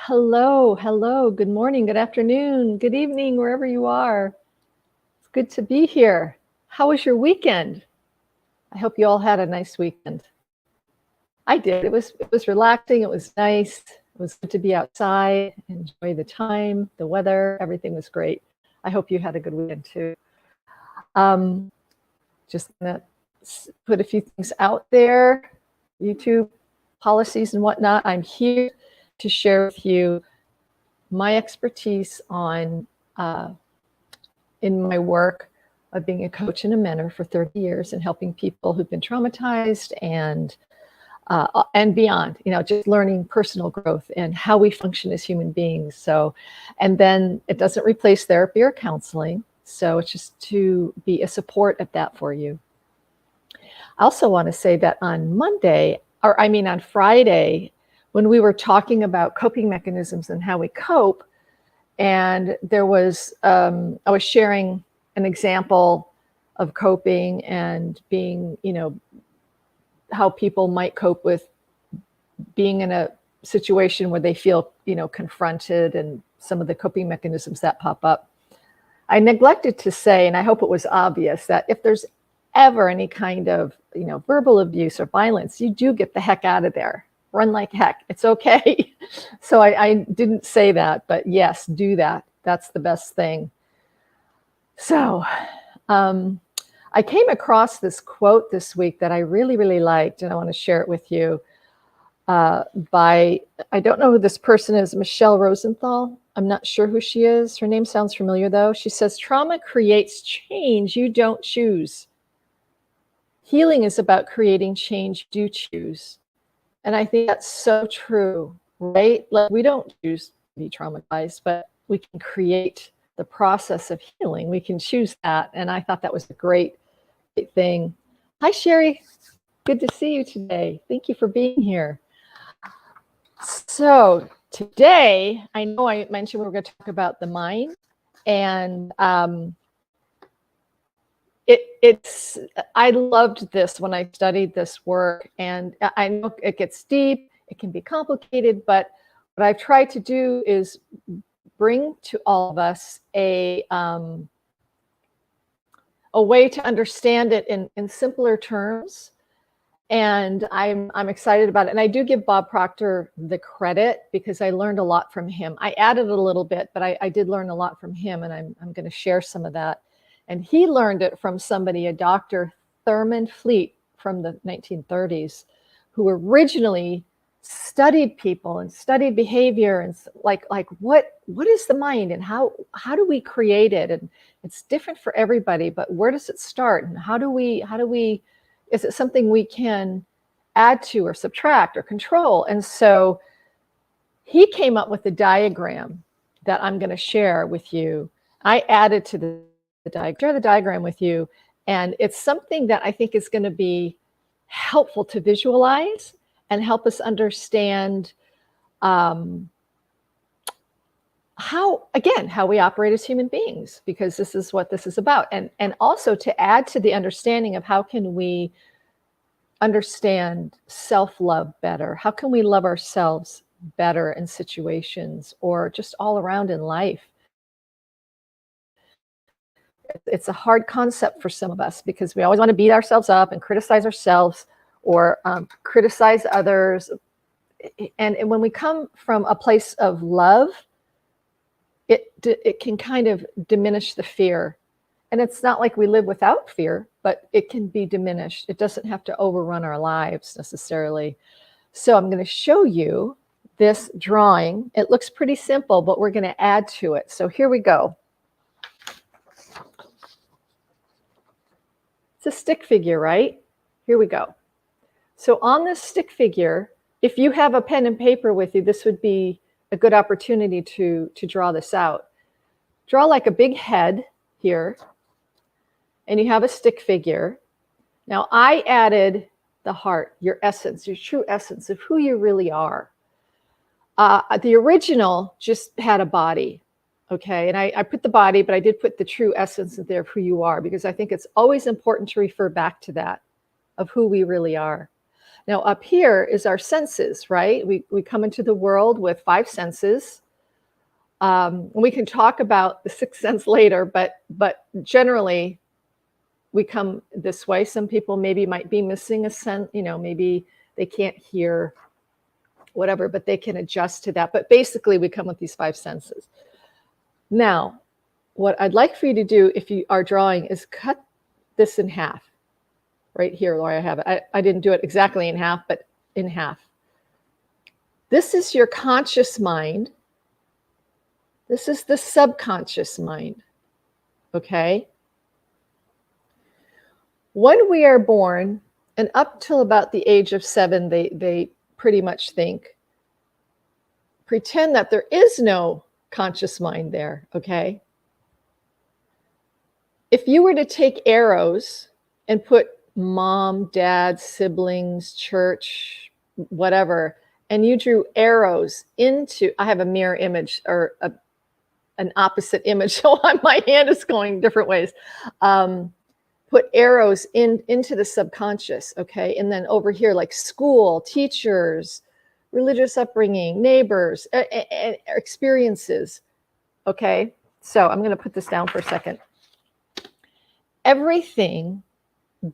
Hello, hello, good morning, good afternoon, good evening, wherever you are. It's good to be here. How was your weekend? I hope you all had a nice weekend. I did. It was relaxing, it was nice. It was good to be outside, enjoy the time, the weather, everything was great. I hope you had a good weekend too. Um, just gonna put a few things out there, YouTube policies and whatnot. I'm here to share with you my expertise on in my work of being a coach and a mentor for 30 years and helping people who've been traumatized and beyond, just learning personal growth and how we function as human beings. So, and then it doesn't replace therapy or counseling. So it's just to be a support of that for you. I also want to say that on on Friday, when we were talking about coping mechanisms and how we cope, and I was sharing an example of coping and being, how people might cope with being in a situation where they feel, confronted and some of the coping mechanisms that pop up. I neglected to say, and I hope it was obvious, that if there's ever any kind of, verbal abuse or violence, you do get the heck out of there. Run like heck. It's okay. So I didn't say that, but yes, do that. That's the best thing. So I came across this quote this week that I really, really liked, and I want to share it with you by, I don't know who this person is, Michelle Rosenthal. I'm not sure who she is. Her name sounds familiar, though. She says, "Trauma creates change you don't choose. Healing is about creating change you choose." And I think that's so true, right? Like, we don't choose to be traumatized, but we can create the process of healing. We can choose that. And I thought that was a great thing. Hi, Sherry. Good to see you today. Thank you for being here. So today, I know I mentioned we were going to talk about the mind, and I loved this when I studied this work, and I know it gets deep, it can be complicated, but what I've tried to do is bring to all of us a way to understand it in simpler terms. And I'm excited about it. And I do give Bob Proctor the credit because I learned a lot from him. I added a little bit, but I did learn a lot from him, and I'm going to share some of that. And he learned it from somebody, a Dr. Thurman Fleet from the 1930s, who originally studied people and studied behavior and like what is the mind and how do we create it? And it's different for everybody, but where does it start? And how do we is it something we can add to or subtract or control? And so he came up with a diagram that I'm going to share with you. I added to the diagram with you, and it's something that I think is going to be helpful to visualize and help us understand how we operate as human beings, because this is what this is about. And also to add to the understanding of how can we understand self-love better? How can we love ourselves better in situations or just all around in life? It's a hard concept for some of us because we always want to beat ourselves up and criticize ourselves or criticize others. And when we come from a place of love, it can kind of diminish the fear. And it's not like we live without fear, but it can be diminished. It doesn't have to overrun our lives necessarily. So I'm going to show you this drawing. It looks pretty simple, but we're going to add to it. So here we go. It's a stick figure, right? Here we go. So on this stick figure, if you have a pen and paper with you, this would be a good opportunity to draw this out. Draw like a big head here, and you have a stick figure. Now I added the heart, your essence, your true essence of who you really are. The original just had a body, okay? And I put the body, but I did put the true essence there of who you are, because I think it's always important to refer back to that, of who we really are. Now up here is our senses, right? We come into the world with 5 senses. We can talk about the 6th sense later, but generally we come this way. Some people maybe might be missing a sense, maybe they can't hear, whatever, but they can adjust to that. But basically we come with these 5 senses. Now, what I'd like for you to do if you are drawing is cut this in half. Right here, Laura, I have it. I didn't do it exactly in half, but in half. This is your conscious mind. This is the subconscious mind, okay? When we are born, and up till about the age of 7, they pretty much pretend that there is no conscious mind there, okay? If you were to take arrows and put mom, dad, siblings, church, whatever, and you drew arrows into, I have a mirror image or an opposite image, so my hand is going different ways. Put arrows into the subconscious, okay? And then over here, like school, teachers, religious upbringing, neighbors, experiences, okay? So I'm gonna put this down for a second. Everything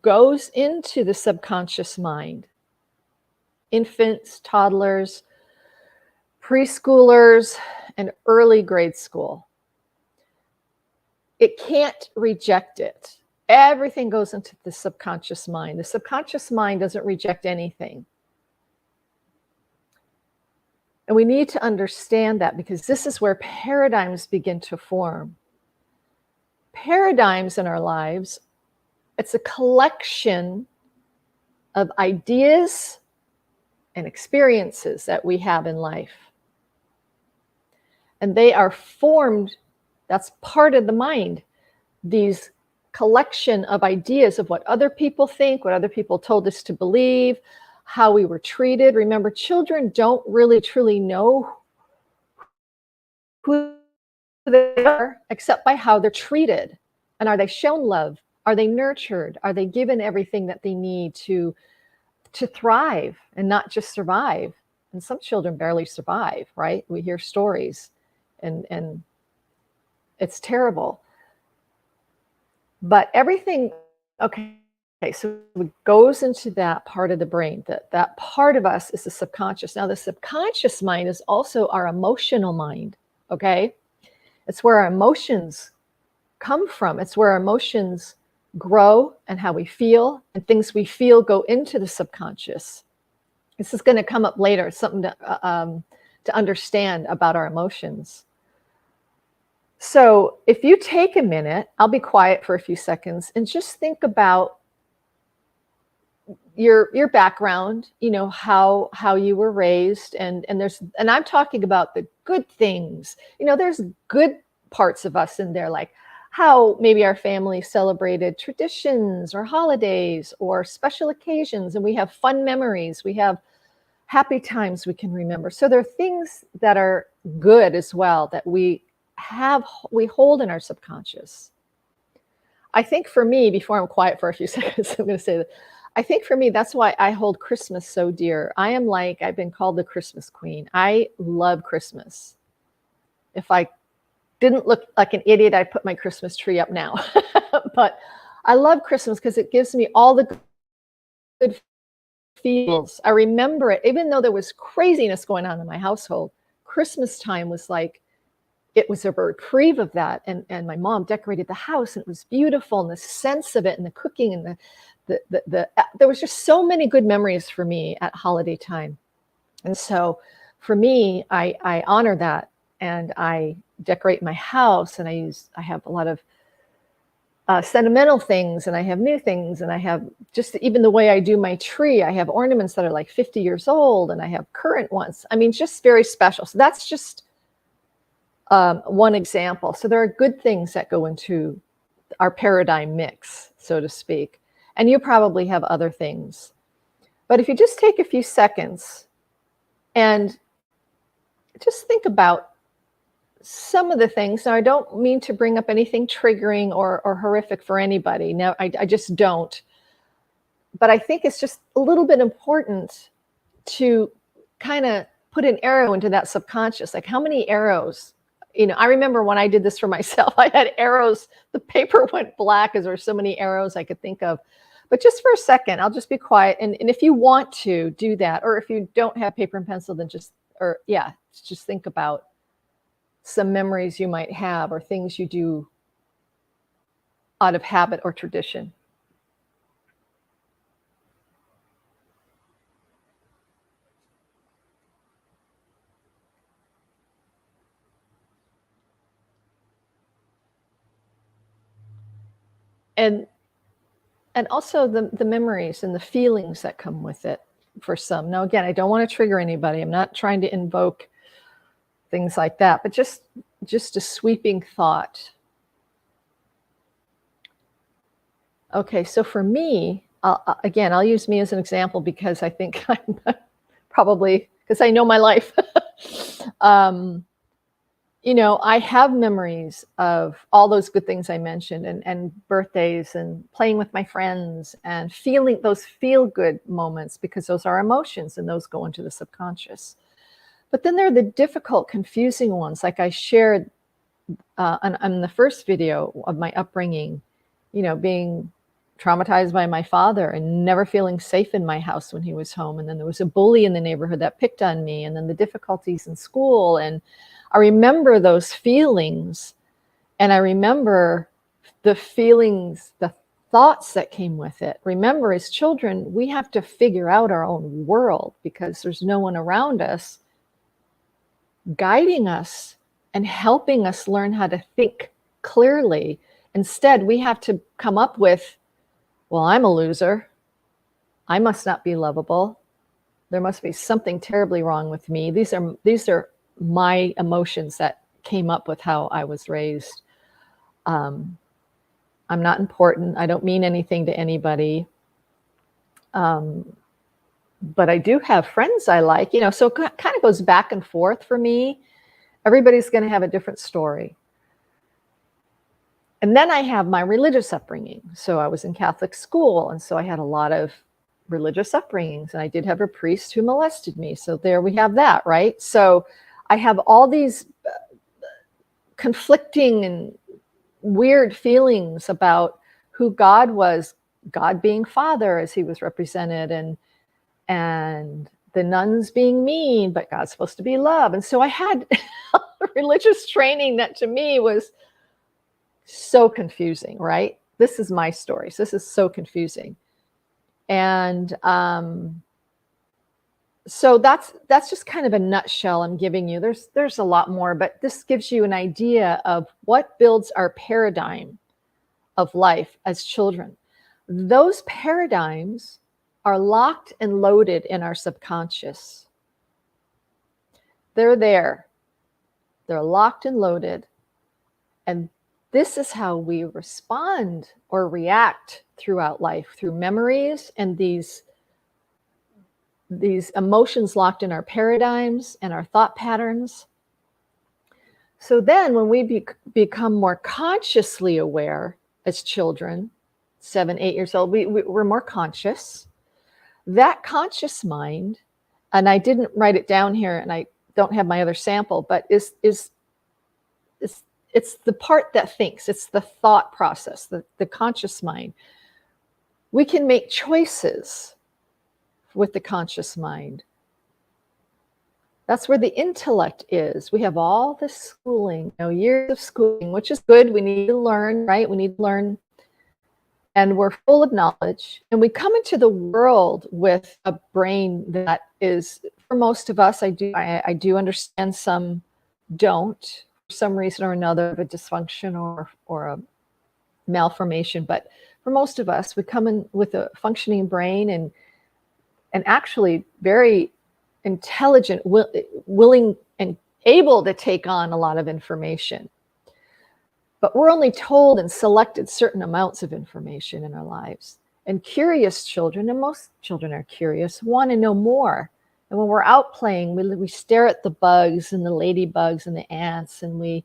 goes into the subconscious mind. Infants, toddlers, preschoolers, and early grade school. It can't reject it. Everything goes into the subconscious mind. The subconscious mind doesn't reject anything. And we need to understand that because this is where paradigms begin to form. Paradigms in our lives, it's a collection of ideas and experiences that we have in life. And they are formed, that's part of the mind, these collection of ideas of what other people think, what other people told us to believe, how we were treated. Remember, children don't really truly know who they are except by how they're treated. And are they shown love? Are they nurtured? Are they given everything that they need to thrive and not just survive? And some children barely survive, right? We hear stories and it's terrible. But everything, okay, so it goes into that part of the brain. That part of us is the subconscious. Now, the subconscious mind is also our emotional mind, okay? It's where our emotions come from. It's where our emotions grow and how we feel, and things we feel go into the subconscious. This is going to come up later. It's something to understand about our emotions. So if you take a minute, I'll be quiet for a few seconds and just think about your background, how you were raised, and I'm talking about the good things. There's good parts of us in there, like how maybe our family celebrated traditions or holidays or special occasions, and we have fun memories. We have happy times we can remember. So there are things that are good as well that we hold in our subconscious. I think for me, before I'm quiet for a few seconds, I'm going to say that I think for me, that's why I hold Christmas so dear. I've been called the Christmas queen. I love Christmas. If I didn't look like an idiot, I'd put my Christmas tree up now. But I love Christmas because it gives me all the good feels. I remember it, even though there was craziness going on in my household. Christmas time was like, it was a reprieve of that. And my mom decorated the house, and it was beautiful, and the sense of it, and the cooking, and there was just so many good memories for me at holiday time. And so for me, I honor that, and I decorate my house, and I have a lot of sentimental things, and I have new things, and I have just even the way I do my tree. I have ornaments that are like 50 years old, and I have current ones. I mean, just very special. So that's just one example. So there are good things that go into our paradigm mix, so to speak. And you probably have other things. But if you just take a few seconds and just think about some of the things. Now, I don't mean to bring up anything triggering or horrific for anybody. No, I just don't. but I think it's just a little bit important to kind of put an arrow into that subconscious. Like, how many arrows? I remember when I did this for myself, I had arrows, the paper went black as there were so many arrows I could think of. But just for a second, I'll just be quiet. And if you want to do that, or if you don't have paper and pencil, then just think about some memories you might have or things you do out of habit or tradition. And also the memories and the feelings that come with it for some. Now, again, I don't want to trigger anybody. I'm not trying to invoke things like that, but just a sweeping thought. Okay, so for me, I'll use me as an example because I think I'm probably, because I know my life. I have memories of all those good things I mentioned, and birthdays and playing with my friends and feeling those feel-good moments, because those are emotions and those go into the subconscious. But then there are the difficult, confusing ones, like I shared on the first video of my upbringing, being traumatized by my father and never feeling safe in my house when he was home. And then there was a bully in the neighborhood that picked on me, and then the difficulties in school. And I remember those feelings, and I remember the feelings, the thoughts that came with it. Remember, as children, we have to figure out our own world because there's no one around us guiding us and helping us learn how to think clearly. Instead, we have to come up with, well, I'm a loser. I must not be lovable. There must be something terribly wrong with me. These are my emotions that came up with how I was raised. I'm not important. I don't mean anything to anybody. But I do have friends I like, so it kind of goes back and forth for me. Everybody's going to have a different story. And then I have my religious upbringing. So I was in Catholic school, and so I had a lot of religious upbringings, and I did have a priest who molested me. So there we have that, right? So I have all these conflicting and weird feelings about who God was, God being Father as he was represented, and the nuns being mean, but God's supposed to be love. And so I had religious training that to me was so confusing, right? This is my story. So this is so confusing. And so that's just kind of a nutshell I'm giving you. There's a lot more, but this gives you an idea of what builds our paradigm of life as children. Those paradigms are locked and loaded in our subconscious. They're there. They're locked and loaded. And this is how we respond or react throughout life, through memories and these emotions locked in our paradigms and our thought patterns. So then when we become more consciously aware as children, 7, 8 years old, we're more conscious. That conscious mind, and I didn't write it down here, and I don't have my other sample, but it's the part that thinks. It's the thought process, the conscious mind. We can make choices with the conscious mind. That's where the intellect is. We have all this schooling, years of schooling, which is good. We need to learn, right? We need to learn. And we're full of knowledge. And we come into the world with a brain that is, for most of us, I do understand some don't, for some reason or another, of a dysfunction or a malformation. But for most of us, we come in with a functioning brain and actually very intelligent, willing and able to take on a lot of information. But we're only told and selected certain amounts of information in our lives. And curious children, and most children are curious, want to know more. And when we're out playing, we stare at the bugs and the ladybugs and the ants, and we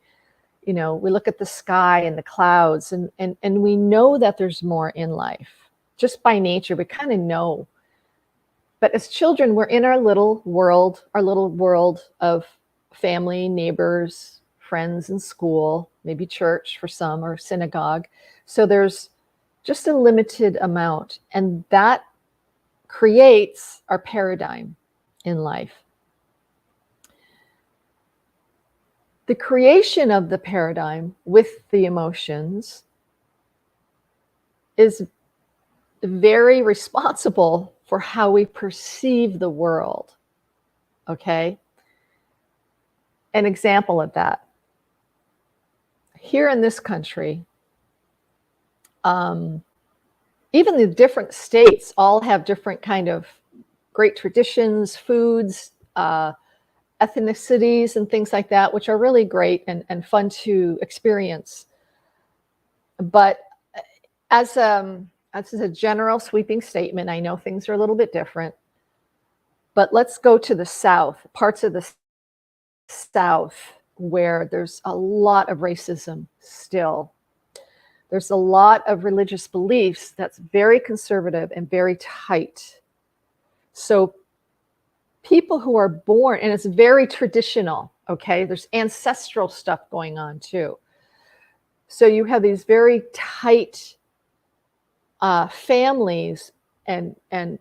look at the sky and the clouds, and we know that there's more in life. just by nature, we kind of know. But as children, we're in our little world of family, neighbors, friends, and school, maybe church for some, or synagogue. So there's just a limited amount, and that creates our paradigm in life. The creation of the paradigm with the emotions is very responsible for how we perceive the world. Okay? An example of that. Here in this country, even the different states all have different kind of great traditions, foods, ethnicities, and things like that, which are really great and fun to experience. But as a general sweeping statement, I know things are a little bit different, but let's go to the South, parts of the South where there's a lot of racism still. There's a lot of religious beliefs that's very conservative and very tight. So people who are born, and it's very traditional, okay? There's ancestral stuff going on too. So you have these very tight families and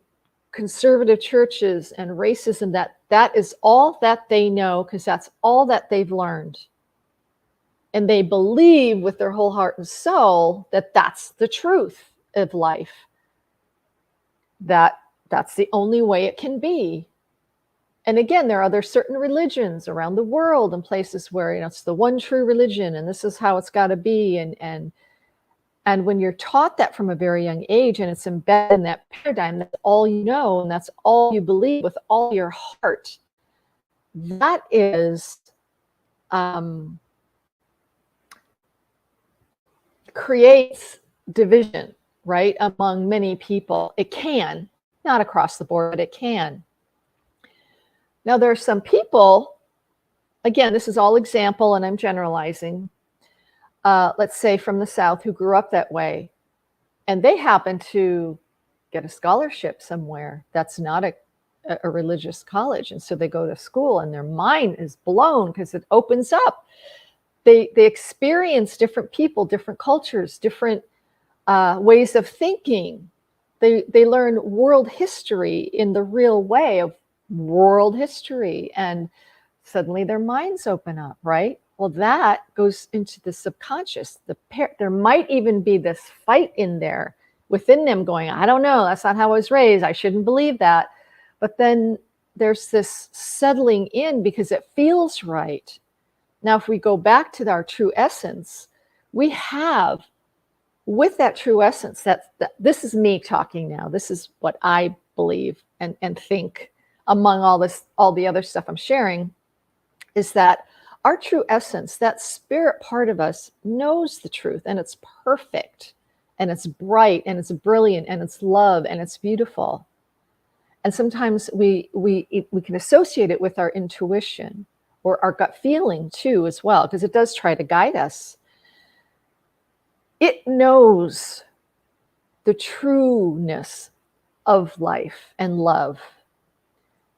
conservative churches and racism, that is all that they know, because that's all that they've learned. And they believe with their whole heart and soul that that's the truth of life. That's the only way it can be. And again, there are certain religions around the world and places where, it's the one true religion and this is how it's got to be. And when you're taught that from a very young age and it's embedded in that paradigm, that's all you know and that's all you believe with all your heart, that is creates division, right, among many people. It can, not across the board, but it can. Now, there are some people, again, this is all example and I'm generalizing, let's say from the South, who grew up that way, and they happen to get a scholarship somewhere that's not a religious college. And so they go to school and their mind is blown because it opens up. They experience different people, different cultures, different ways of thinking. They learn world history in the real way of world history, and suddenly their minds open up, right? Well, that goes into the subconscious. There might even be this fight in there within them going, I don't know, that's not how I was raised, I shouldn't believe that. But then there's this settling in because it feels right. Now, if we go back to our true essence, we have, with that true essence, this is me talking now. This is what I believe and think, among all the other stuff I'm sharing, is that our true essence, that spirit part of us, knows the truth, and it's perfect, and it's bright, and it's brilliant, and it's love, and it's beautiful. And sometimes we can associate it with our intuition or our gut feeling too, as well, because it does try to guide us. It knows the trueness of life and love.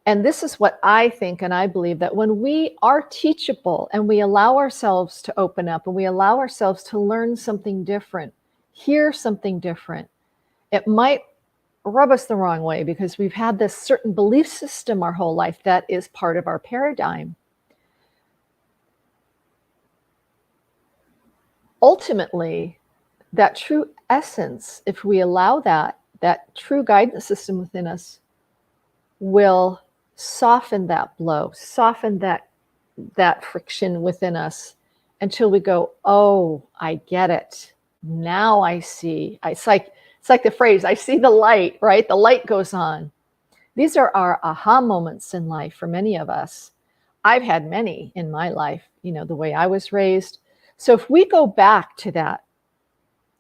And this is what I think and I believe, that when we are teachable and we allow ourselves to open up and we allow ourselves to learn something different, hear something different, it might rub us the wrong way because we've had this certain belief system our whole life that is part of our paradigm. Ultimately, that true essence, if we allow that true guidance system within us, will soften that blow, soften that friction within us until we go, oh, I get it. Now I see. It's like the phrase, I see the light, right? The light goes on. These are our aha moments in life for many of us. I've had many in my life, the way I was raised. So if we go back to that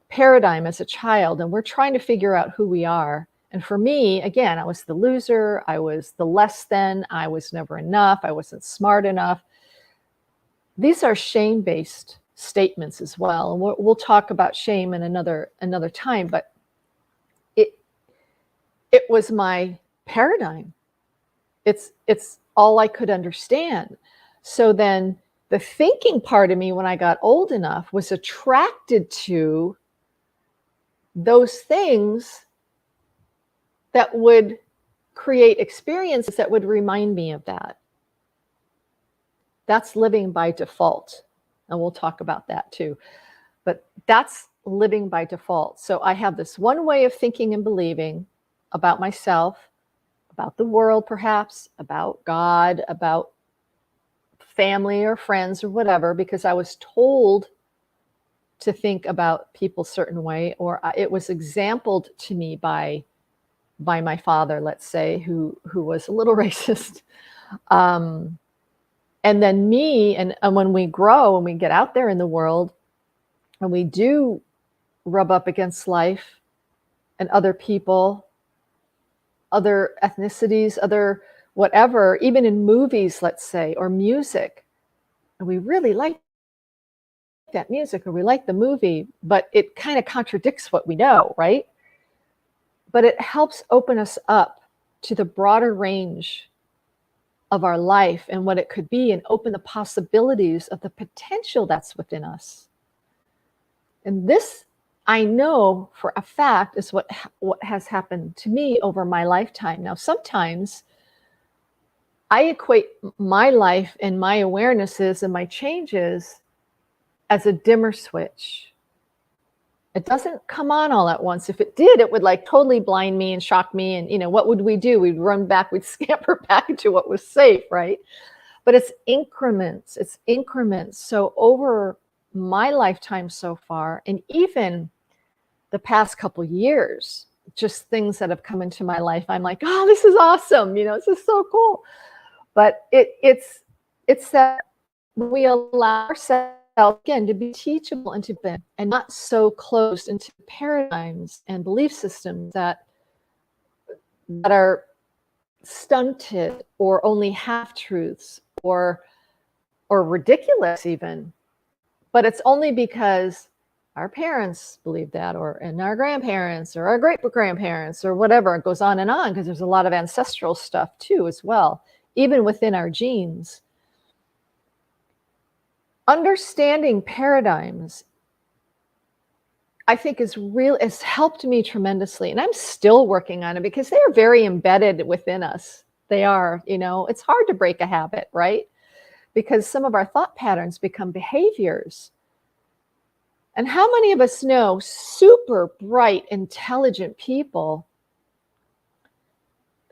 paradigm as a child and we're trying to figure out who we are, and for me, again, I was the loser, I was the less than, I was never enough, I wasn't smart enough. These are shame-based statements as well. And we'll talk about shame in another time, but it was my paradigm. It's all I could understand. So then the thinking part of me, when I got old enough, was attracted to those things that would create experiences that would remind me of that. That's living by default. And we'll talk about that too. But that's living by default. So I have this one way of thinking and believing about myself, about the world perhaps, about God, about family or friends or whatever, because I was told to think about people a certain way, or it was exampled to me by my father, let's say, who was a little racist. And then me, and when we grow and we get out there in the world and we do rub up against life and other people, other ethnicities, other whatever, even in movies, let's say, or music, and we really like that music or we like the movie, but it kind of contradicts what we know, right? But it helps open us up to the broader range of our life and what it could be, and open the possibilities of the potential that's within us. And this, I know for a fact, is what has happened to me over my lifetime. Now, sometimes I equate my life and my awarenesses and my changes as a dimmer switch. It doesn't come on all at once. If it did, it would like totally blind me and shock me. And what would we do? We'd run back, we'd scamper back into what was safe, right? But it's increments, So over my lifetime so far, and even the past couple years, just things that have come into my life, I'm like, oh, this is awesome. This is so cool. But it's that we allow ourselves again to be teachable and not so closed into paradigms and belief systems that are stunted or only half truths or ridiculous even. But it's only because our parents believed that, and our grandparents or our great grandparents or whatever. It goes on, because there's a lot of ancestral stuff too as well, even within our genes. Understanding paradigms, I think, has helped me tremendously. And I'm still working on it because they're very embedded within us. They are, it's hard to break a habit, right? Because some of our thought patterns become behaviors. And how many of us know super bright, intelligent people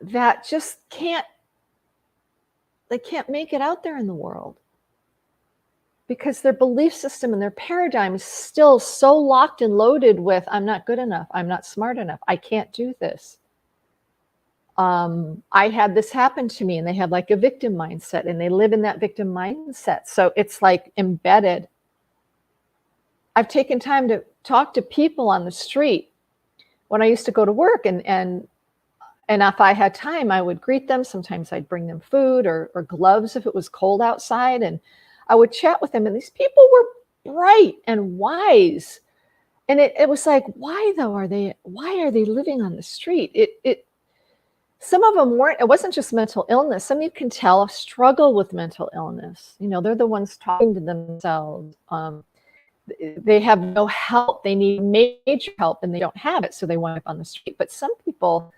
that just can't make it out there in the world? Because their belief system and their paradigm is still so locked and loaded with, I'm not good enough, I'm not smart enough, I can't do this. I had this happen to me, and they have like a victim mindset, and they live in that victim mindset. So it's like embedded. I've taken time to talk to people on the street when I used to go to work, and if I had time, I would greet them. Sometimes I'd bring them food or gloves if it was cold outside, and I would chat with them. And these people were bright and wise. And it was like, why though why are they living on the street? Some of them weren't, it wasn't just mental illness. Some you can tell struggle with mental illness. They're the ones talking to themselves. They have no help. They need major help and they don't have it. So they wind up on the street. But some people,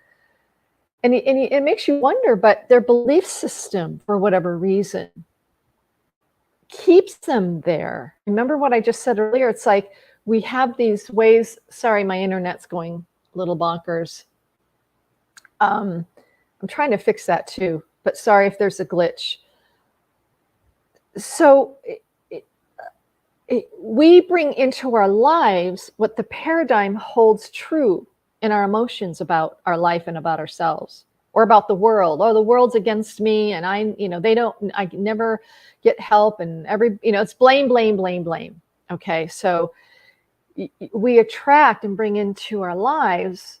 and it makes you wonder, but their belief system, for whatever reason, keeps them there. Remember what I just said earlier? It's like we have these ways. Sorry, my internet's going a little bonkers. I'm trying to fix that too, but sorry if there's a glitch. So we bring into our lives what the paradigm holds true in our emotions about our life and about ourselves, or about the world. Oh, the world's against me, and I never get help, and it's blame, blame, blame, blame. Okay, so we attract and bring into our lives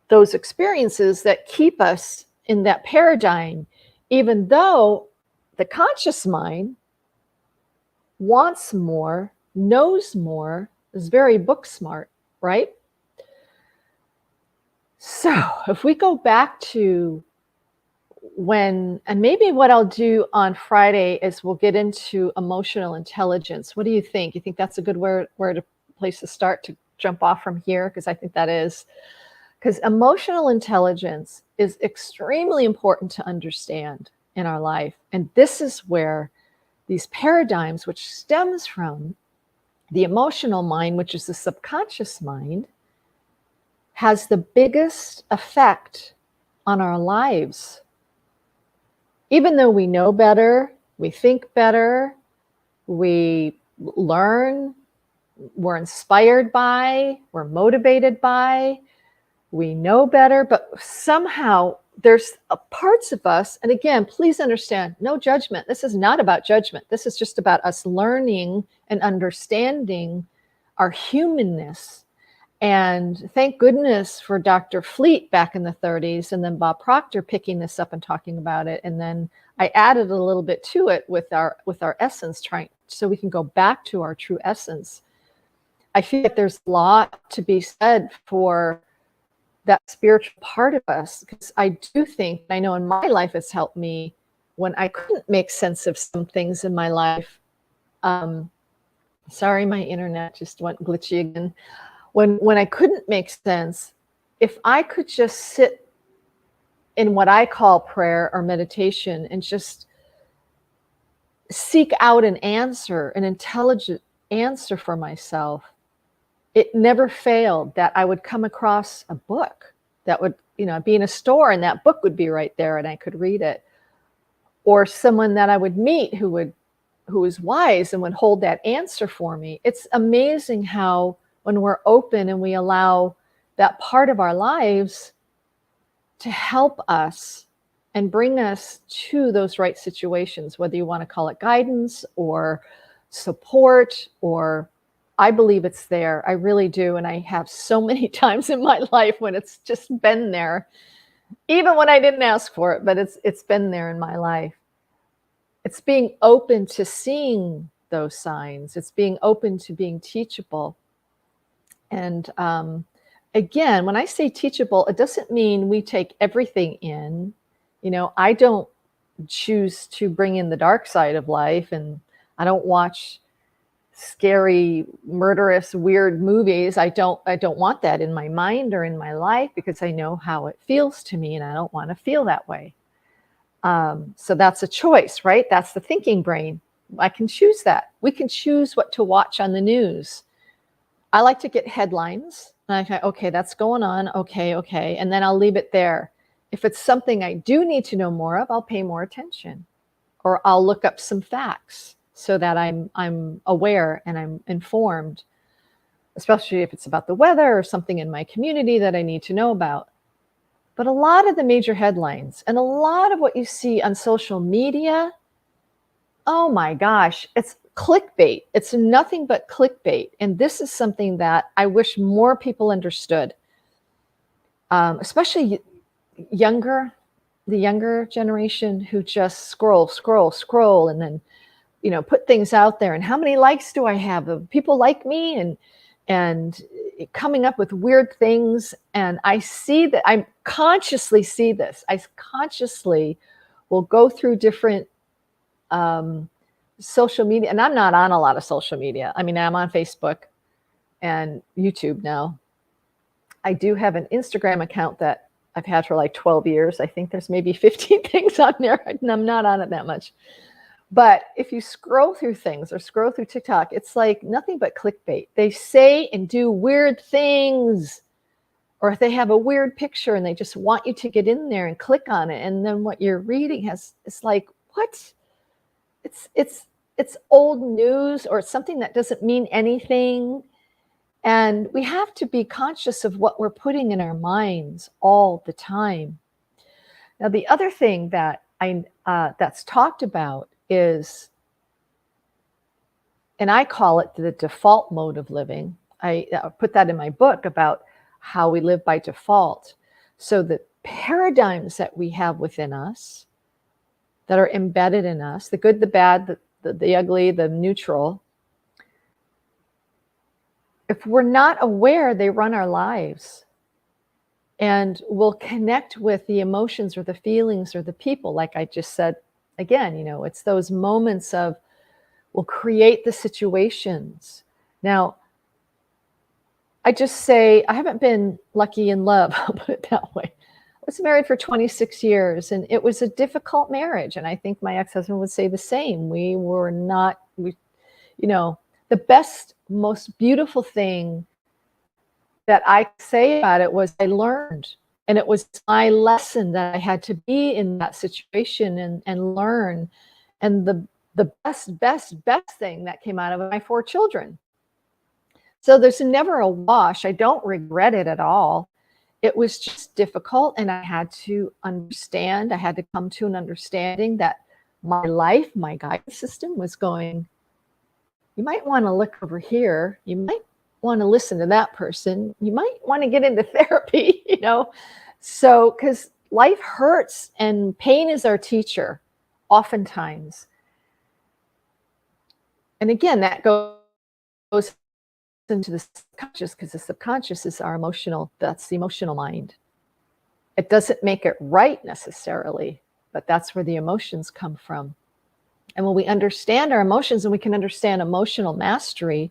those experiences that keep us in that paradigm, even though the conscious mind wants more, knows more, is very book smart, right? So if we go back to and maybe what I'll do on Friday is we'll get into emotional intelligence. What do you think? You think that's a good place to start to jump off from here? Because I think that is. Because emotional intelligence is extremely important to understand in our life. And this is where these paradigms, which stems from the emotional mind, which is the subconscious mind, has the biggest effect on our lives. Even though we know better, we think better, we learn, we're inspired by, we're motivated by, we know better, but somehow there's parts of us, and again, please understand, no judgment. This is not about judgment. This is just about us learning and understanding our humanness. And thank goodness for Dr. Fleet back in the 30s, and then Bob Proctor picking this up and talking about it. And then I added a little bit to it with our essence, so we can go back to our true essence. I feel like there's a lot to be said for that spiritual part of us, because I do think, I know in my life it's helped me when I couldn't make sense of some things in my life. Sorry, my internet just went glitchy again. When I couldn't make sense, if I could just sit in what I call prayer or meditation and just seek out an answer, an intelligent answer for myself, it never failed that I would come across a book that would, be in a store and that book would be right there and I could read it. Or someone that I would meet who was wise and would hold that answer for me. It's amazing how when we're open and we allow that part of our lives to help us and bring us to those right situations, whether you want to call it guidance or support, or I believe it's there. I really do. And I have so many times in my life when it's just been there, even when I didn't ask for it, but it's been there in my life. It's being open to seeing those signs. It's being open to being teachable. And again, when I say teachable, it doesn't mean we take everything in. I don't choose to bring in the dark side of life, and I don't watch scary, murderous, weird movies. I don't want that in my mind or in my life, because I know how it feels to me and I don't want to feel that way. So that's a choice, right? That's the thinking brain. I can choose that. We can choose what to watch on the news. I like to get headlines. And I say, okay, that's going on. Okay. And then I'll leave it there. If it's something I do need to know more of, I'll pay more attention, or I'll look up some facts so that I'm aware and I'm informed, especially if it's about the weather or something in my community that I need to know about. But a lot of the major headlines and a lot of what you see on social media, oh my gosh, it's clickbait. It's nothing but clickbait. And this is something that I wish more people understood, especially the younger generation who just scroll, and then put things out there. And how many likes do I have? Of people like me, and coming up with weird things. And I see that, I consciously see this. I consciously will go through different social media, and I'm not on a lot of social media. I mean, I'm on Facebook and YouTube now. I do have an Instagram account that I've had for like 12 years. I think there's maybe 15 things on there, and I'm not on it that much. But if you scroll through things or scroll through TikTok, it's like nothing but clickbait. They say and do weird things, or if they have a weird picture and they just want you to get in there and click on it. And then what you're reading it's like, what? It's old news, or it's something that doesn't mean anything. And we have to be conscious of what we're putting in our minds all the time. Now, the other thing that that's talked about is, and I call it the default mode of living. I put that in my book about how we live by default. So the paradigms that we have within us that are embedded in us, the good, the bad, the ugly, the neutral, if we're not aware, they run our lives. and we'll connect with the emotions or the feelings or the people. Like I just said, again, it's those moments of, we'll create the situations. Now, I just say, I haven't been lucky in love, I'll put it that way. I was married for 26 years, and it was a difficult marriage. And I think my ex-husband would say the same. We were not, the best, most beautiful thing that I say about it was I learned. And it was my lesson that I had to be in that situation and learn. And the best thing that came out of it, my 4 children. So there's never a wash. I don't regret it at all. It was just difficult, and I had to understand. I had to come to an understanding that my life, my guidance system was going, you might want to look over here. You might want to listen to that person. You might want to get into therapy, So, because life hurts and pain is our teacher, oftentimes. And again, that goes into the subconscious, because the subconscious is our that's the emotional mind. It doesn't make it right necessarily, but that's where the emotions come from. And when we understand our emotions, and we can understand emotional mastery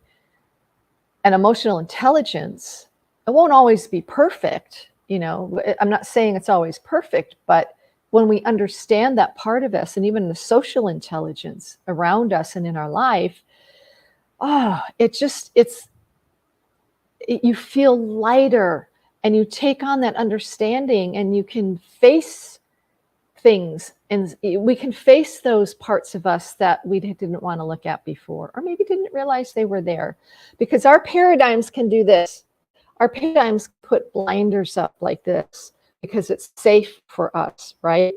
and emotional intelligence, it won't always be perfect. I'm not saying it's always perfect, but when we understand that part of us, and even the social intelligence around us and in our life, you feel lighter, and you take on that understanding, and you can face things, and we can face those parts of us that we didn't want to look at before, or maybe didn't realize they were there, because our paradigms can do this. Our paradigms put blinders up like this because it's safe for us, right?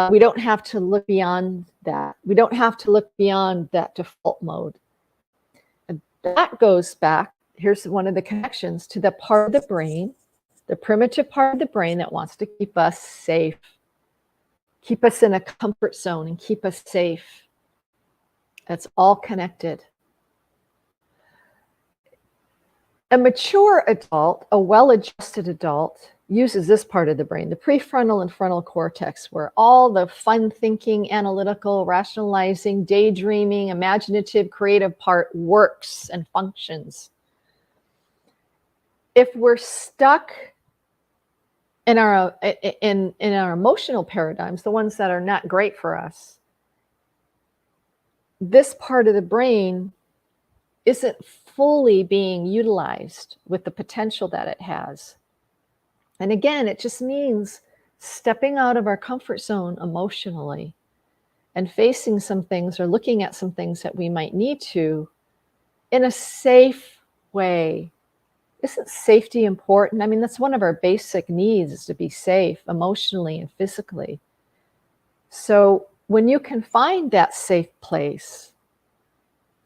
We don't have to look beyond that. We don't have to look beyond that default mode. And that goes back, here's one of the connections, to the part of the brain, the primitive part of the brain that wants to keep us safe, keep us in a comfort zone, and keep us safe. That's all connected. A mature adult, a well-adjusted adult, uses this part of the brain, the prefrontal and frontal cortex, where all the fun thinking, analytical, rationalizing, daydreaming, imaginative, creative part works and functions. If we're stuck in our emotional paradigms, the ones that are not great for us, this part of the brain isn't fully being utilized with the potential that it has. And again, it just means stepping out of our comfort zone emotionally and facing some things, or looking at some things that we might need to, in a safe way. Isn't safety important? I mean, that's one of our basic needs, is to be safe emotionally and physically. So when you can find that safe place,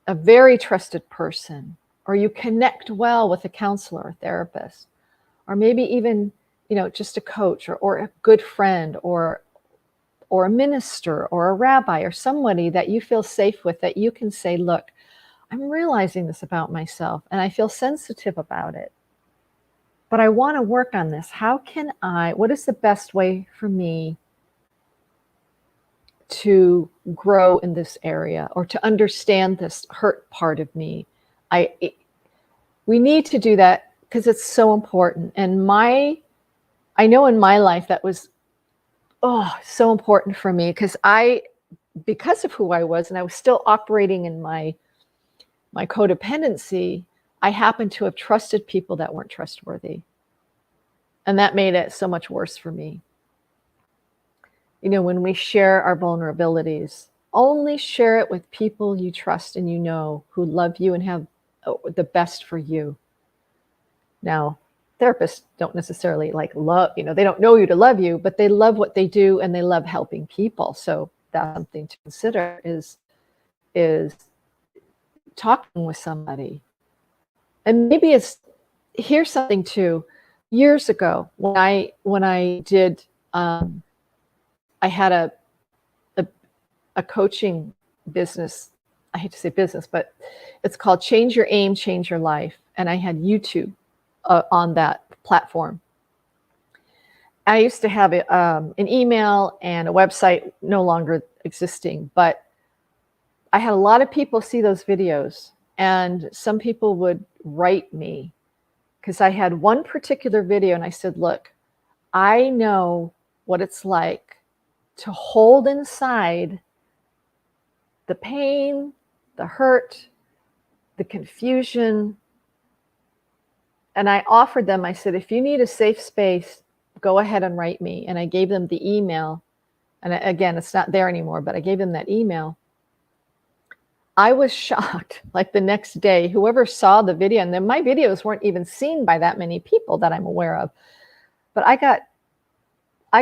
a very trusted person, or you connect well with a counselor or therapist, or maybe even, just a coach, or a good friend, or a minister, or a rabbi, or somebody that you feel safe with, that you can say, look, I'm realizing this about myself, and I feel sensitive about it, but I want to work on this. What is the best way for me to grow in this area, or to understand this hurt part of me? We need to do that, because it's so important. And I know in my life that was so important for me, because of who I was, and I was still operating in my codependency. I happened to have trusted people that weren't trustworthy, and that made it so much worse for me. When we share our vulnerabilities, only share it with people you trust and who love you and have the best for you. Now, therapists don't necessarily love, they don't know you to love you, but they love what they do, and they love helping people. So that's something to consider, is talking with somebody. And maybe here's something too. Years ago, when I did, I had a coaching business. I hate to say business, but it's called Change Your Aim, Change Your Life. And I had YouTube on that platform. I used to have an email and a website no longer existing, but I had a lot of people see those videos, and some people would write me because I had one particular video and I said, look, I know what it's like to hold inside the pain, the hurt, the confusion. And I offered them, I said, if you need a safe space, go ahead and write me. And I gave them the email. And again, it's not there anymore, but I gave them that email. I was shocked, like the next day, whoever saw the video, and then my videos weren't even seen by that many people that I'm aware of. But I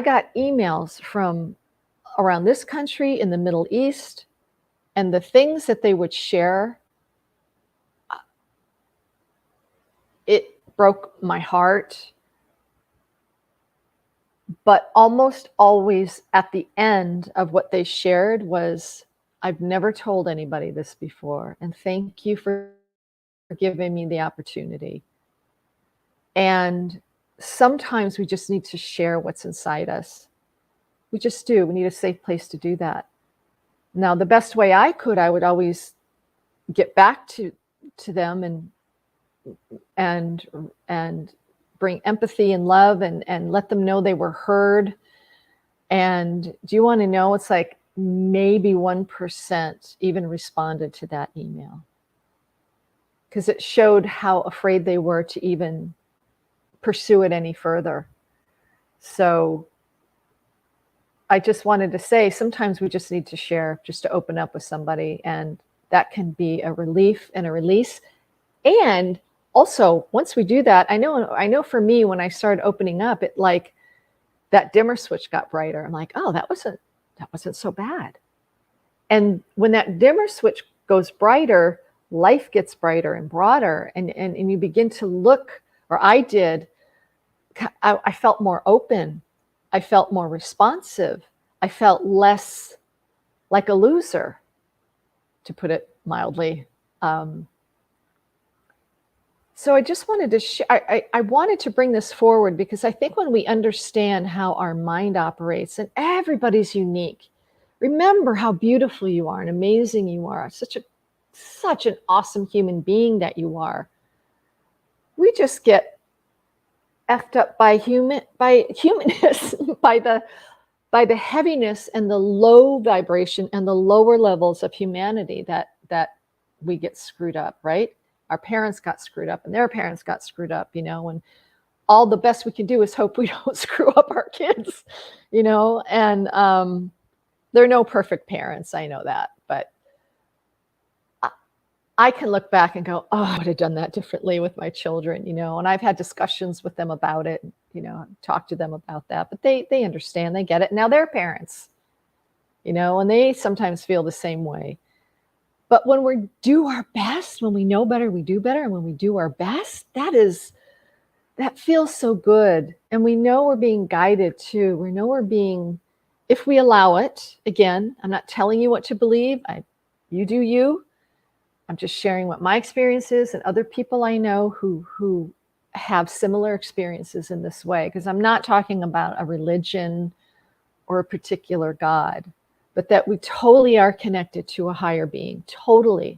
got emails from around this country, in the Middle East, and the things that they would share, it broke my heart. But almost always at the end of what they shared was, I've never told anybody this before, and thank you for giving me the opportunity. And sometimes we just need to share what's inside us. We just do. We need a safe place to do that. Now, the best way I could, I would always get back to them and bring empathy and love and let them know they were heard. And do you want to know, it's like maybe 1% even responded to that email, because it showed how afraid they were to even pursue it any further. So I just wanted to say, sometimes we just need to share, just to open up with somebody, and that can be a relief and a release. And also, once we do that, I know for me, when I started opening up, it like that dimmer switch got brighter. I'm like, oh, that wasn't so bad. And when that dimmer switch goes brighter, life gets brighter and broader, and you begin to look, or I did, I felt more open. I felt more responsive. I felt less like a loser, to put it mildly. So I just wanted to share, I wanted to bring this forward because I think when we understand how our mind operates, and everybody's unique, remember how beautiful you are and amazing you are, such an awesome human being that you are. We just get effed up by humanness, by the heaviness and the low vibration and the lower levels of humanity that we get screwed up, right? Our parents got screwed up and their parents got screwed up, and all the best we can do is hope we don't screw up our kids, and there are no perfect parents. I know that, but I can look back and go, oh, I would have done that differently with my children, and I've had discussions with them about it, talk to them about that, but they understand, they get it. Now they're parents, and they sometimes feel the same way. But when we do our best, when we know better, we do better. And when we do our best, that feels so good. And we know we're being guided too. We know we're being, if we allow it, again, I'm not telling you what to believe. You do you. I'm just sharing what my experience is, and other people I know who have similar experiences in this way. Because I'm not talking about a religion or a particular God, but that we totally are connected to a higher being, totally.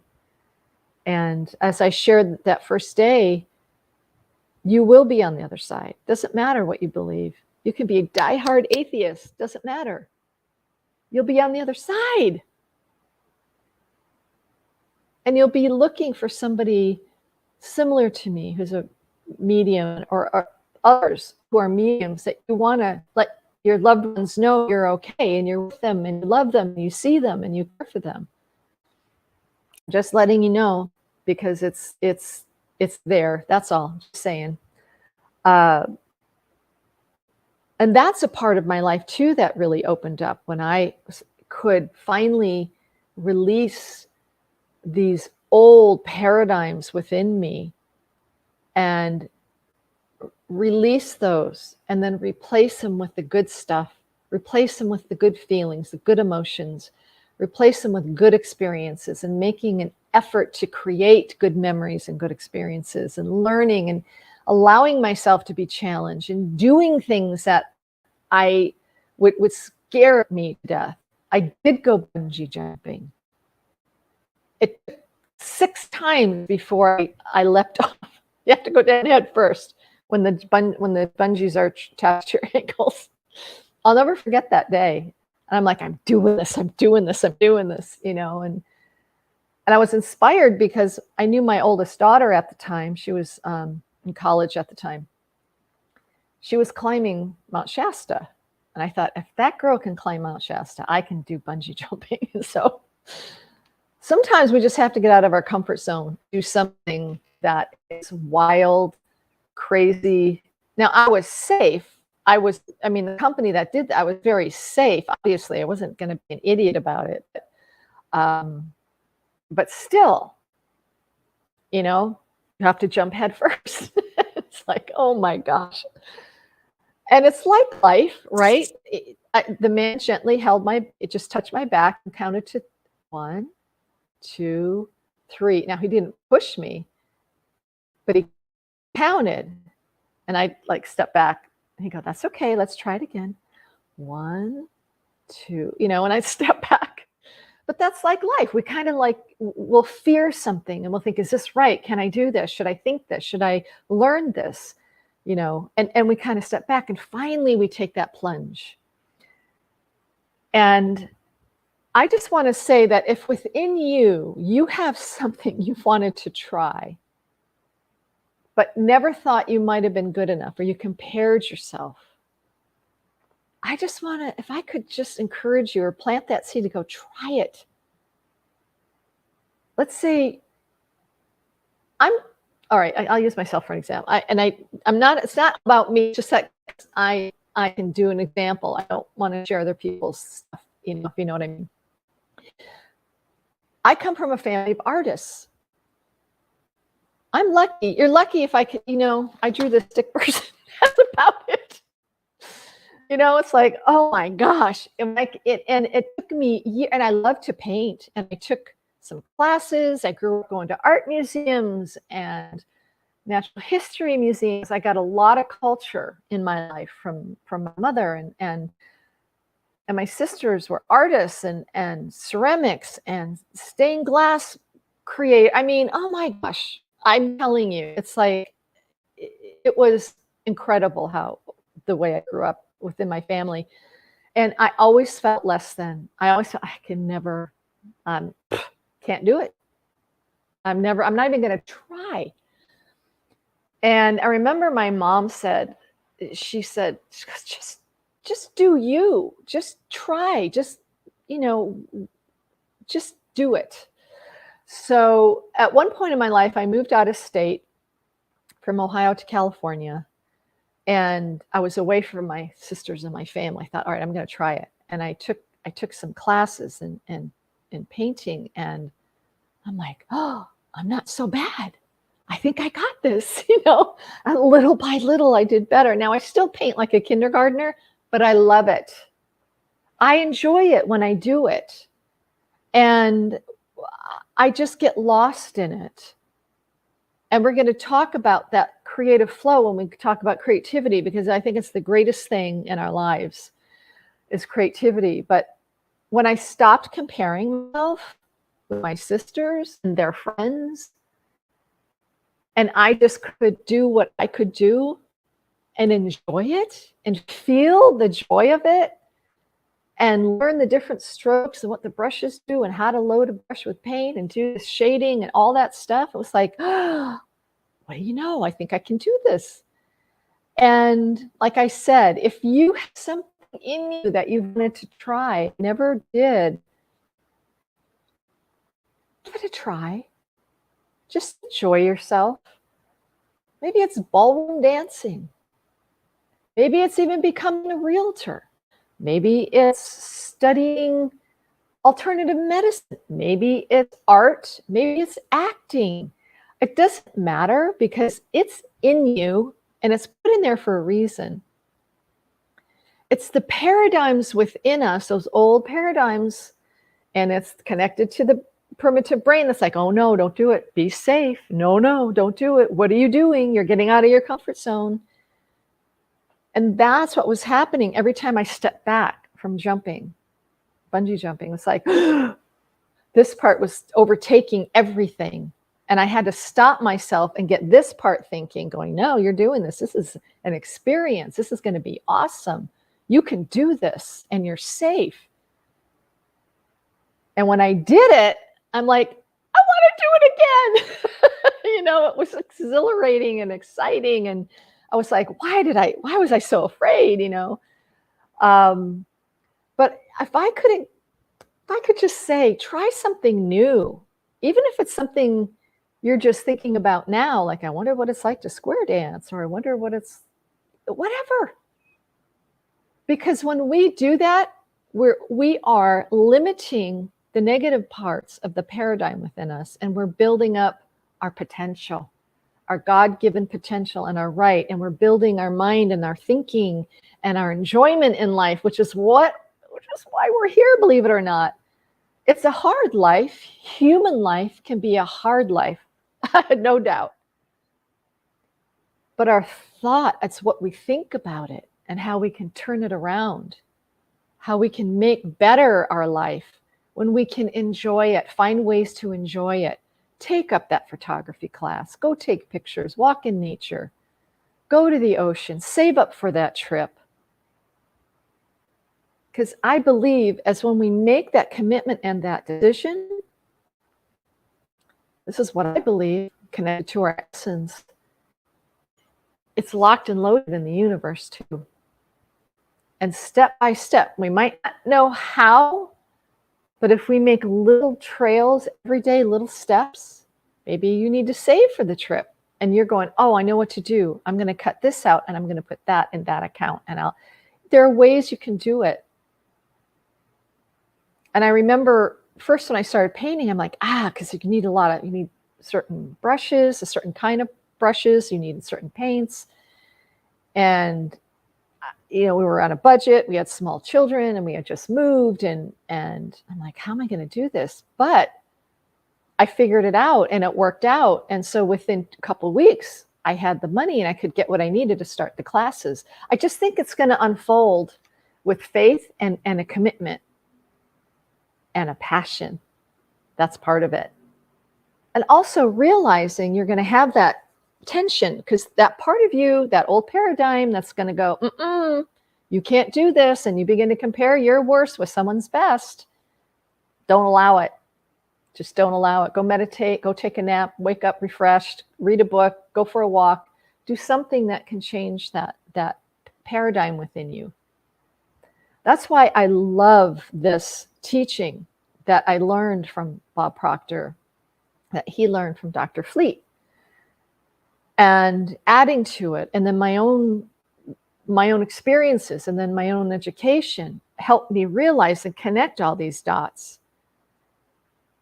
And as I shared that first day, you will be on the other side. Doesn't matter what you believe. You can be a diehard atheist, doesn't matter. You'll be on the other side. And you'll be looking for somebody similar to me who's a medium, or others who are mediums, that you want to let your loved ones know you're okay and you're with them and you love them and you see them and you care for them. Just letting you know, because it's there. That's all. Just saying. And that's a part of my life too that really opened up when I could finally release these old paradigms within me and release those, and then replace them with the good stuff, replace them with the good feelings, the good emotions, replace them with good experiences, and making an effort to create good memories and good experiences, and learning and allowing myself to be challenged and doing things that I would scare me to death. I did go bungee jumping. It took 6 times before I leapt off. You have to go down head first when the bungees are attached to your ankles. I'll never forget that day. And I'm like, I'm doing this, I'm doing this, I'm doing this, you know. And I was inspired because I knew my oldest daughter at the time. She was in college at the time. She was climbing Mount Shasta. And I thought, if that girl can climb Mount Shasta, I can do bungee jumping. So sometimes we just have to get out of our comfort zone, do something that is wild, crazy. Now, I was safe. I mean, the company that did that, I was very safe. Obviously, I wasn't going to be an idiot about it. But still, you know, you have to jump head first. It's like, oh my gosh. And it's like life, right? The man gently it just touched my back and counted to 1, 2, 3. Now, he didn't push me, but he counted. And I like stepped back and he go, that's okay. Let's try it again. 1, 2, you know, and I step back. But that's like life. We kind of like, we'll fear something and we'll think, is this right? Can I do this? Should I think this? Should I learn this? You know, and we kind of step back and finally we take that plunge. And I just want to say that if within you have something you wanted to try, but never thought you might have been good enough, or you compared yourself, I just want to, if I could just encourage you or plant that seed to go try it. Let's say all right, I'll use myself for an example. It's not about me, just that I can do an example. I don't want to share other people's stuff, you know, if you know what I mean. I come from a family of artists. I'm lucky. You're lucky if I could, you know, I drew the stick person. That's about it. You know, it's like, oh my gosh. And it took me and I love to paint. And I took some classes. I grew up going to art museums and natural history museums. I got a lot of culture in my life from my mother, and my sisters were artists and ceramics and stained glass I mean, oh my gosh, I'm telling you, it's like, it was incredible how the way I grew up within my family. And I always felt less than. I always felt I can never, can't do it. I'm not even going to try. And I remember my mom said, just do you, just try, just, you know, just do it. So at one point in my life, I moved out of state from Ohio to California, and I was away from my sisters and my family. I thought, all right, I'm going to try it. And I took some classes in painting, and I'm like, oh, I'm not so bad. I think I got this, you know, and little by little I did better. Now I still paint like a kindergartner, but I love it. I enjoy it when I do it. And I just get lost in it. And we're going to talk about that creative flow when we talk about creativity, because I think it's the greatest thing in our lives is creativity. But when I stopped comparing myself with my sisters and their friends, and I just could do what I could do and enjoy it and feel the joy of it and learn the different strokes and what the brushes do and how to load a brush with paint and do the shading and all that stuff. It was like, oh, what do you know? I think I can do this. And like I said, if you have something in you that you wanted to try, never did, give it a try. Just enjoy yourself. Maybe it's ballroom dancing. Maybe it's even becoming a realtor. Maybe it's studying alternative medicine. Maybe it's art. Maybe it's acting. It doesn't matter because it's in you and it's put in there for a reason. It's the paradigms within us, those old paradigms, and it's connected to the primitive brain that's like, oh no, don't do it. Be safe. No, don't do it. What are you doing? You're getting out of your comfort zone. And that's what was happening every time I stepped back from jumping, bungee jumping. It's like, this part was overtaking everything. And I had to stop myself and get this part thinking, going, no, you're doing this. This is an experience. This is going to be awesome. You can do this and you're safe. And when I did it, I'm like, I want to do it again. It was exhilarating and exciting. And I was like, why was I so afraid? But if I could just say, try something new, even if it's something you're just thinking about now, like, I wonder what it's like to square dance, or I wonder whatever. Because when we do that, we are limiting the negative parts of the paradigm within us, and we're building up our potential, our God-given potential and our right, and we're building our mind and our thinking and our enjoyment in life, which is why we're here, believe it or not. It's a hard life. Human life can be a hard life, no doubt. But our thought, it's what we think about it and how we can turn it around, how we can make better our life when we can enjoy it, find ways to enjoy it. Take up that photography class, go take pictures, walk in nature, go to the ocean, save up for that trip. Because I believe as when we make that commitment and that decision, this is what I believe, connected to our essence, it's locked and loaded in the universe too. And step by step, we might not know how, but if we make little trails every day, little steps, maybe you need to save for the trip and you're going, oh, I know what to do. I'm going to cut this out and I'm going to put that in that account. And there are ways you can do it. And I remember first when I started painting, I'm like, because you need certain brushes, a certain kind of brushes, you need certain paints. And, we were on a budget, we had small children and we had just moved and I'm like, how am I going to do this? But I figured it out and it worked out. And so within a couple of weeks, I had the money and I could get what I needed to start the classes. I just think it's going to unfold with faith and a commitment and a passion. That's part of it. And also realizing you're going to have that tension, because that part of you, that old paradigm, that's going to go, you can't do this, and you begin to compare your worst with someone's best. Don't allow it. Just don't allow it. Go meditate, go take a nap, wake up refreshed, read a book, go for a walk, do something that can change that paradigm within you. That's why I love this teaching that I learned from Bob Proctor, that he learned from Dr. Fleet, and adding to it, and then my own experiences, and then my own education helped me realize and connect all these dots,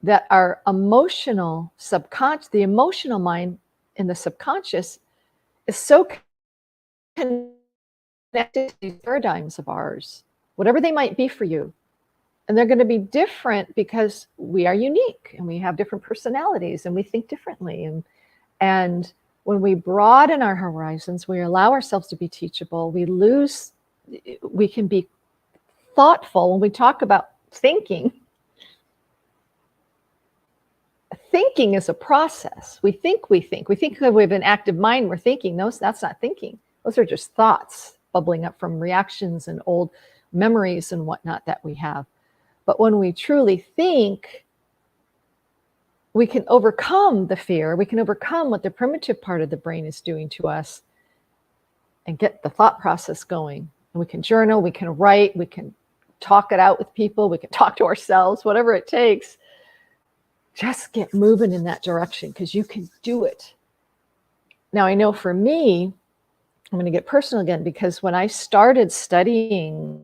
that our emotional subconscious, the emotional mind in the subconscious, is so connected to these paradigms of ours, whatever they might be for you. And they're going to be different because we are unique and we have different personalities and we think differently. And when we broaden our horizons, we allow ourselves to be teachable, we can be thoughtful. When we talk about thinking is a process. We think that we have an active mind, we're thinking. That's not thinking. Those are just thoughts bubbling up from reactions and old memories and whatnot that we have. But when we truly think, we can overcome the fear. We can overcome what the primitive part of the brain is doing to us and get the thought process going. And we can journal, we can write, we can talk it out with people, we can talk to ourselves, whatever it takes. Just get moving in that direction, because you can do it. Now, I know for me, I'm going to get personal again, because when I started studying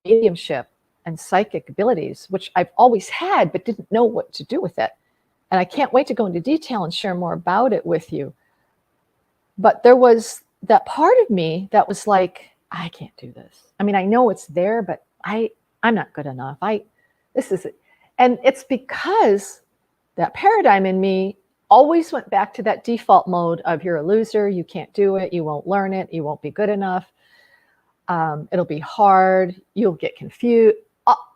mediumship and psychic abilities, which I've always had, but didn't know what to do with it. And I can't wait to go into detail and share more about it with you. But there was that part of me that was like, I can't do this. I mean, I know it's there, but I'm not good enough. This is it. And it's because that paradigm in me always went back to that default mode of you're a loser, you can't do it, you won't learn it, you won't be good enough, it'll be hard, you'll get confused.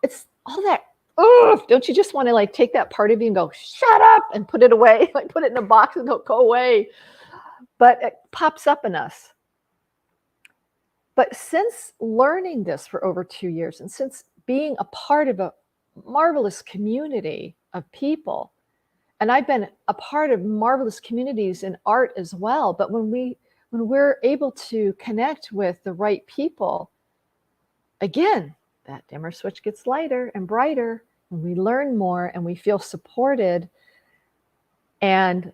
It's all that. Ugh, don't you just want to like take that part of you and go, shut up, and put it away, like put it in a box and go away? But it pops up in us. But since learning this for over 2 years, and since being a part of a marvelous community of people, and I've been a part of marvelous communities in art as well, but when we're able to connect with the right people, again, that dimmer switch gets lighter and brighter, and we learn more and we feel supported, and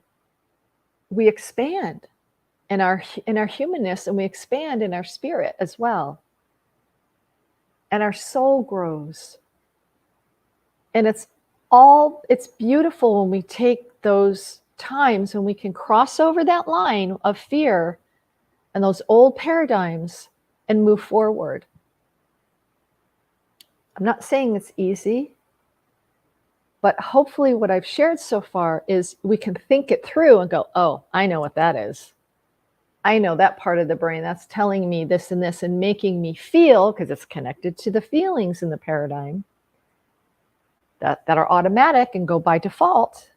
we expand in our humanness, and we expand in our spirit as well. And our soul grows. And it's beautiful when we take those times when we can cross over that line of fear and those old paradigms and move forward. I'm not saying it's easy, but hopefully what I've shared so far is we can think it through and go, oh, I know what that is. I know that part of the brain that's telling me this and this and making me feel, because it's connected to the feelings in the paradigm that are automatic and go by default.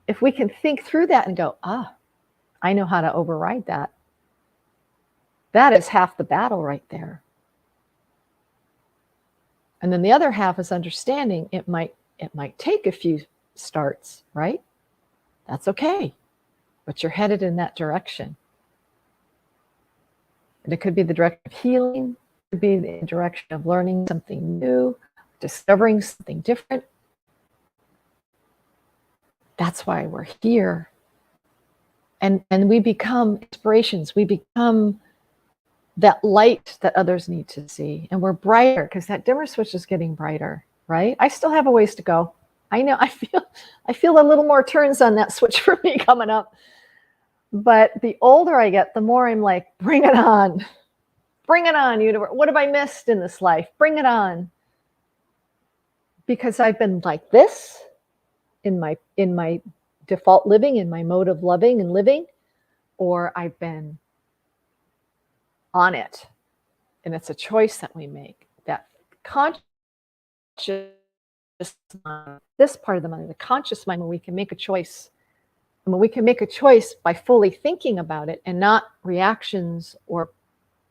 If we can think through that and go, I know how to override that. That is half the battle right there. And then the other half is understanding it might take a few starts, right? That's okay. But you're headed in that direction. And it could be the direction of healing, it could be the direction of learning something new, discovering something different. That's why we're here. And we become inspirations. We become that light that others need to see. And we're brighter because that dimmer switch is getting brighter, right? I still have a ways to go. I know, I feel a little more turns on that switch for me coming up. But the older I get, the more I'm like, bring it on. Bring it on, universe. What have I missed in this life? Bring it on. Because I've been like this in my default living, in my mode of loving and living, or I've been on it. And it's a choice that we make. That conscious mind, this part of the mind, the conscious mind, where we can make a choice. And when we can make a choice by fully thinking about it and not reactions or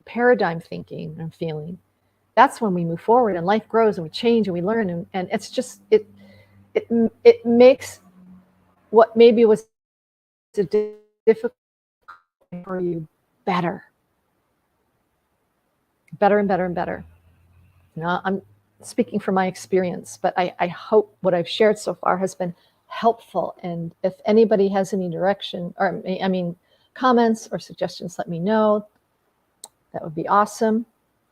paradigm thinking and feeling, that's when we move forward and life grows and we change and we learn. And it's just, it makes what maybe was difficult for you better. Better and better and better. Now, I'm speaking from my experience, but I hope what I've shared so far has been helpful. And if anybody has any direction, or I mean, comments or suggestions, let me know. That would be awesome.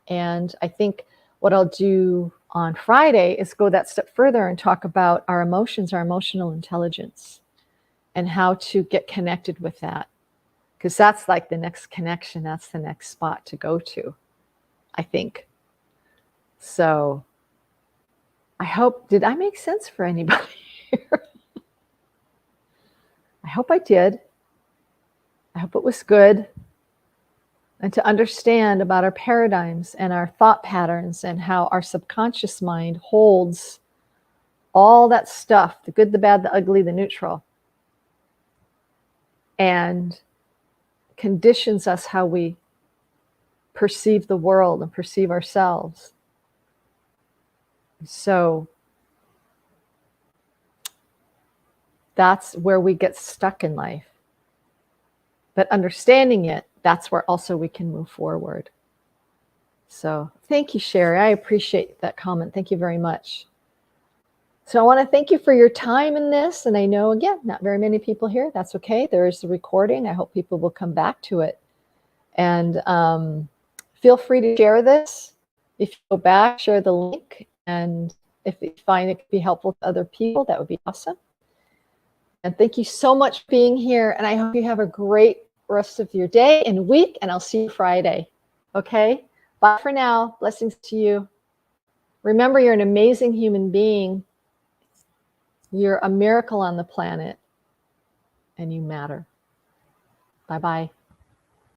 And I think what I'll do on Friday is go that step further and talk about our emotions, our emotional intelligence, and how to get connected with that. Because that's like the next connection. That's the next spot to go to, I think. So I hope, did I make sense for anybody here? I hope I did. I hope it was good. And to understand about our paradigms and our thought patterns and how our subconscious mind holds all that stuff, the good, the bad, the ugly, the neutral, and conditions us how we perceive the world and perceive ourselves. So that's where we get stuck in life. But understanding it, that's where also we can move forward. So thank you, Sherry. I appreciate that comment. Thank you very much. So I want to thank you for your time in this. And I know, again, not very many people here. That's okay. There is the recording. I hope people will come back to it. And feel free to share this. If you go back, share the link. And if you find it could be helpful to other people, that would be awesome. And thank you so much for being here. And I hope you have a great rest of your day and week. And I'll see you Friday. Okay? Bye for now. Blessings to you. Remember, you're an amazing human being. You're a miracle on the planet. and you matter. Bye-bye.